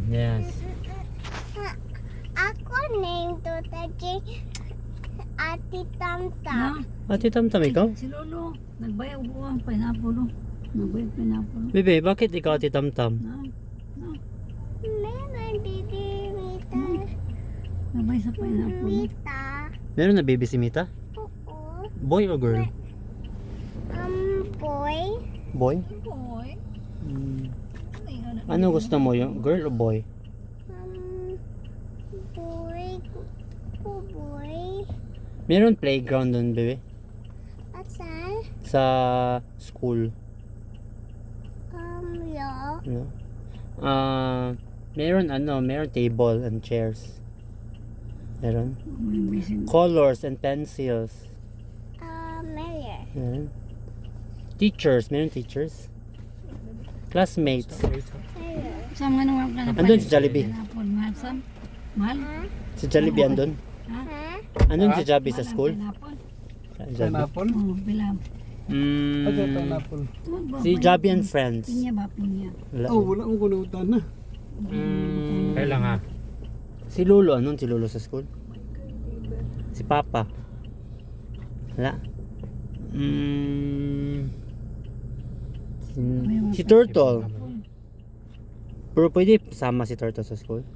Yes. Ako name to Taji Ati Tamtam. Ate Tamtam, ikaw? Si Lolo, nagbayag buwang pineapple. Nagbayag pineapple. Bebe, bakit ikaw Ate Tamtam? Meron didi Mita. Nagbayag sa pineapple. Mita. Meron na baby si Mita? Oo. Boy or girl? Boy. Boy? Boy. Ano gusto mo, yung girl o boy? Boy. Boy. Meron playground doon, bebe? Asan? Sa school. Yeah. No? Meron table and chairs. Meron. Colors and pencils. Mayor. Meron. Meron teachers. Classmates. Sa mga nung ka na Andun si Jollibee. pineapple. Mahal Sam? Mahal? Si Jollibee andun. Ha? Andun si Jabi sa Mahal ang school. pineapple? Jollibee. Pineapple? Oo, bilang. Ano pineapple? Si Jabi and friends. Pinya ba? Pinya. Wala. Oh, wala akong kunutan na. Kailan nga? Si Lolo, andun si Lolo sa school? Si Papa. Wala. Si Turtle. Pero pwede sama si Turtle sa school?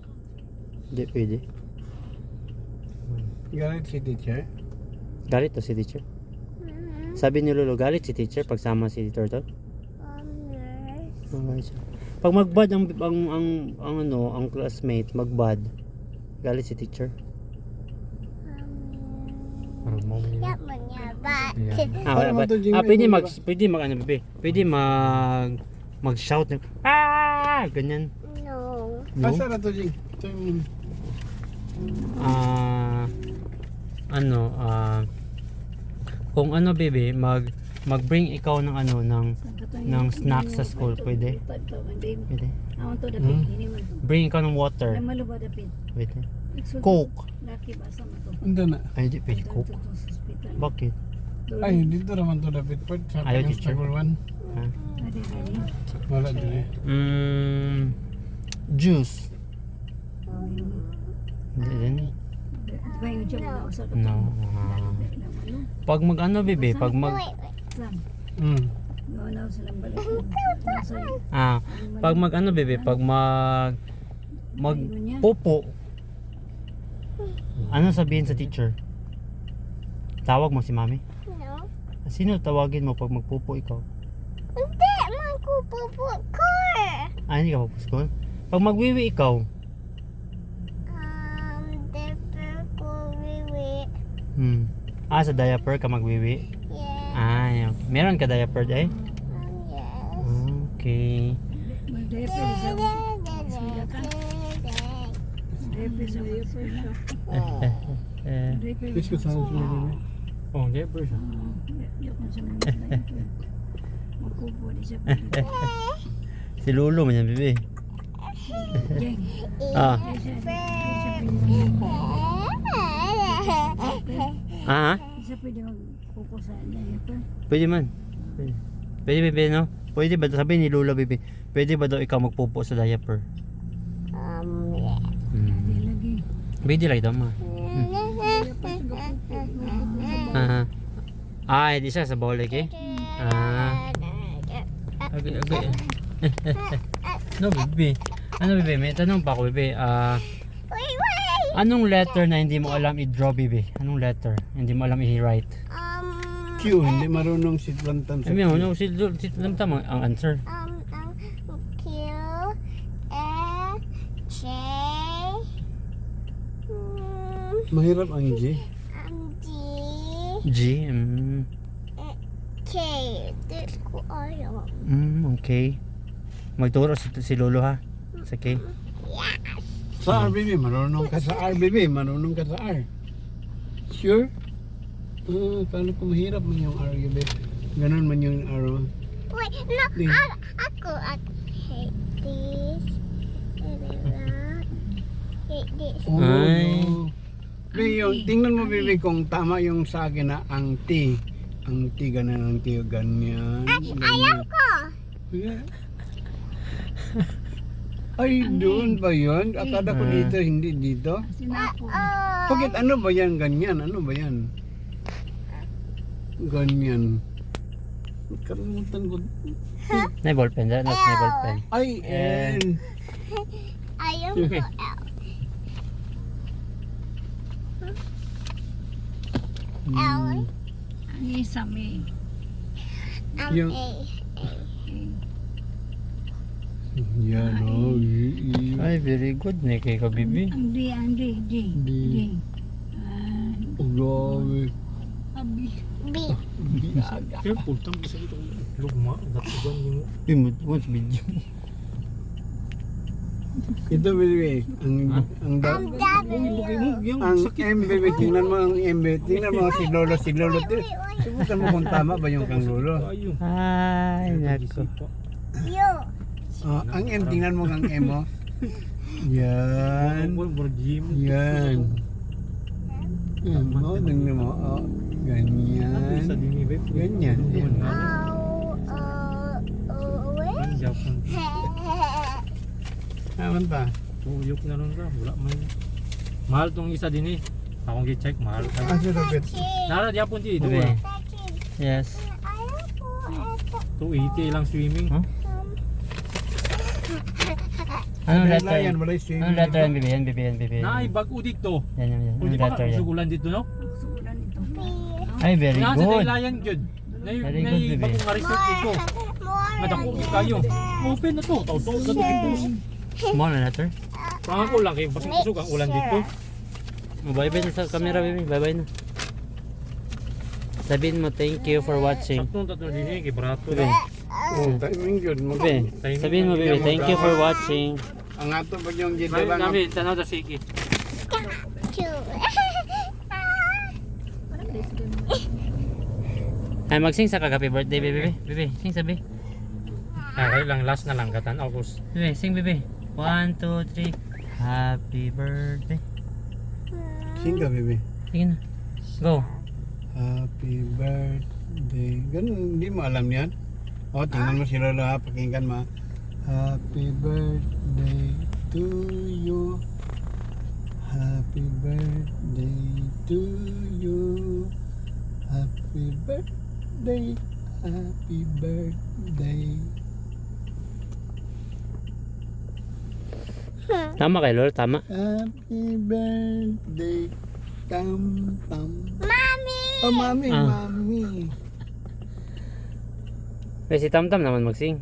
Hindi pwede. Galit si teacher. Galit to si teacher. Sabi ni Lolo, galit si teacher pag sama si Turtle. Yes. Galit siya. Pag magbad ang classmate, magbad. Galit si teacher. Yak mo niya ba? Wala ba? Pwede mag-shout na, ganyan. No. No? Asa na to, Jing? Ito yung... Kung bebe, mag-bring ikaw ng ng snack sa school, pwede? Pwede. Awan to dapit. Hindi man. Bring ikaw ng water, Ay maluba dapit. pwede. Coke. Laki ba sa mato? Ando na. Ay, di pwede Coke. Bakit? Ay, dito naman to David Port. Sa Ayaw, Ayaw, teacher. Table 1. Ha? Wala din eh. Juice. Hindi din. No. Pag bebe, pag bebe, pag popo. Ano sabihin sa teacher? Tawag mo si mami? No. Sino tawagin mo pag magpupo ikaw? Hindi, magpupupo ko. Hindi ka sa school? Pag magwiwi ikaw? Diaper ko, wiwi. Sa diaper ka magwiwi? Yes. Meron ka diaper Yes. day? Okay. Please ko sa susunod. Oh, diaper siya. Si Lolo man yan, bebe. Isa pwede magpupo sa diaper. Pwede man. Pwede bebe, no? Pwede ba? Sabi ni Lolo, bebe. Pwede ba daw ikaw magpupo sa diaper? Yes. Hindi lagi. Pwede lang daw, ma. Hindi siya sa bowl lagi. Okay. No, bebe. Bebe? May tanong pa ako, bebe. Wait. Anong letter na hindi mo alam i-draw, bebe? Anong letter? Hindi mo alam i-write? Q, hindi marunong si Plantam sa Sabi mo, no, si Lamtam ang answer. Q, J, Mahirap ang G. D, G. K. Di ko alam. Okay. Magturo si Lolo, ha? Sa K. Sa RBB, marunong ka sa RBB, marunong ka sa R. Sure? Paano kung mahirap man yung RBB? Ganun man yung R. Wait, Di. no, ako hate this. Hate this. Oh, Ay. no. Yung, tingnan mo, Bibi, kung tama yung sa akin na ang T. Ang T, ganun ang T, ganyan. Ayaw ko. Yeah. Ay, doon ba yun? Akala ko dito, hindi dito. Sinapo. Bakit ano ba yan? Ganyan? Ano ba yan? Ganyan. Kalimutan ko. May ballpen dyan. Nas may ballpen. Ay, N. Ayaw Okay. ko L. Hmm. Ang isa may. Ang Yung- A. Yan o. Ay, very good. May kay kabibi. Ang D. D. Ah, Grabe. Abi. B. Biyaga. Kaya pultang bisa ito lugma, datugan yung Pimot mo sa video. Ito, baby. Ang Ang dami. ang MBB, tingnan mo ang MB. Tingnan mo si Lolo. Subukan mo kung tama ba yung kang Lolo. tayo. Ay, nako. Yo. Ang M, tingnan mo ang M mo. Yan. Yan. Yan mo, tingnan mo. Oh, ganyan. Sa dini ba? Ganyan. Yan. Where? Ang Japan. Aman pa. Uyok na ron ka, wala man. Mahal tong isa din eh. Akong gi-check, mahal ka. Asa dapat? Nara Japan di Bebe. dua. Yes. Ayaw ko ito. 280 lang swimming. Huh? Anong Yan, letter? wala yung swimming Anong letter dito. yan, bibi? Yan, bibi, yan, bibi. Naay bag-o dito. Yan, yan, yan. Kung Anong di ba letter yan? sugulan dito no? Sudan ito. Ay, very Nasa good. daylayan gyud. Nay Very nay good, baby. bagong nga resort dito. Madako kayo. Open na to, taw-taw na to gibus. Small na letter. Pangako lang kay basig-busog ang ulan dito. Bye-bye na sa camera, baby. Bye-bye na. Sabihin mo, thank you for watching. Saktong tatlo din eh, kay barato. Bibi. Oh, timing yun. Bibi. Sabihin mo, baby, thank you for watching. Ang ato ba yung May gito lang? namin tanaw da sige. Ay, mag-sing sa kag-happy birthday, baby. Baby, sing sabi. Ah, kayo lang last na lang katan August. Baby, sing, baby. 1, 2, 3. Happy birthday. Singa, baby. Sige na. Go. Happy birthday. Ganun, hindi mo alam yan. O, tingnan mo si Lola ha, pakinggan mo. Happy birthday to you. Happy birthday to you. Happy birthday. Happy birthday. Tama kay Lord, tama. Happy birthday. Tam tam. Mami! Oh, mami, Ah. mami. Kasi si Tamtam naman mag-sing.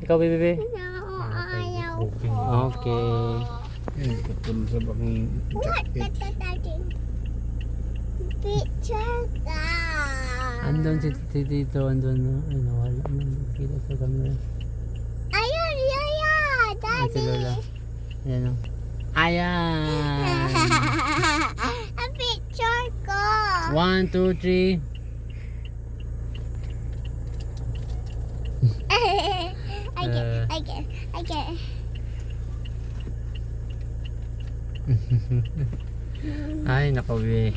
Ikaw, baby. No, ayaw Okay. ko. Okay. Eh, katulad sa bakong What? jacket. Tatatatin. Picture ka. Andun si Tito, andun na. Ay, nawala man. Kita sa camera. Ayun, Yaya. Ay, si Daddy. Lola. Ayan o. Ayan! Ang picture ko. 1, 2, 3. I get. Ay, nakawi.